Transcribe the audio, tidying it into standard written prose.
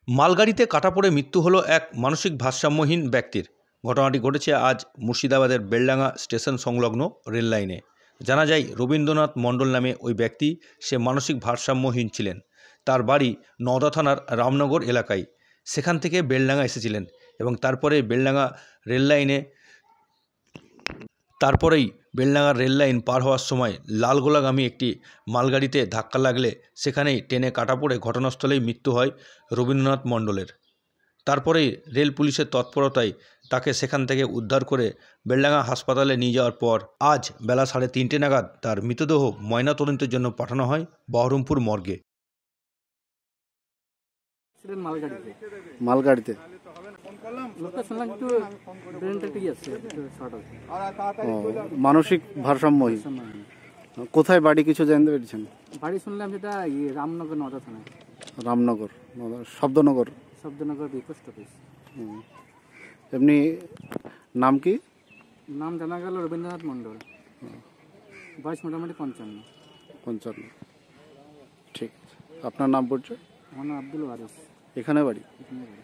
মালগাড়িতে কাটা পড়ে মৃত্যু হলো এক মানসিক ভারসাম্যহীন ব্যক্তির। ঘটনাটি ঘটেছে আজ মুর্শিদাবাদের বেলডাঙ্গা স্টেশন সংলগ্ন রেল লাইনে। জানা যায়, রবীন্দ্রনাথ মণ্ডল নামে ওই ব্যক্তি, সে মানসিক ভারসাম্যহীন ছিলেন। তার বাড়ি নওদা থানার রামনগর এলাকায়। সেখান থেকে বেলডাঙ্গা এসেছিলেন এবং তারপরেই বেলডাঙ্গার রেল লাইন পার হওয়ার সময় লালগোলাগামী একটি মালগাড়িতে ধাক্কা লাগলে সেখানেই ট্রেনে কাটা পড়ে ঘটনাস্থলেই মৃত্যু হয় রবীন্দ্রনাথ মণ্ডলের। তারপরেই রেল পুলিশের তৎপরতায় তাকে সেখান থেকে উদ্ধার করে বেলডাঙ্গা হাসপাতালে নিয়ে যাওয়ার পর আজ বেলা 3:30 নাগাদ তার মৃতদেহ ময়নাতদন্তের জন্য পাঠানো হয় বহরমপুর মর্গে। মালগাড়িতে মানসিক ভারসাম্যহীন। কোথায় বাড়ি কিছু জানতে পেরেছেন? বাড়ি শুনলাম সেটা রামনগর নওদা থানায়। Ramnagar, Shabdanagar post office. এমনি নাম কি? নাম জানা গেল রবীন্দ্রনাথ মণ্ডল, বয়স মোটামুটি 55। ঠিক আছে, আপনার নাম পড়ছে? আমার নাম আব্দুল ওয়ারিস। এখানে বাড়ি? এখানে বাড়ি।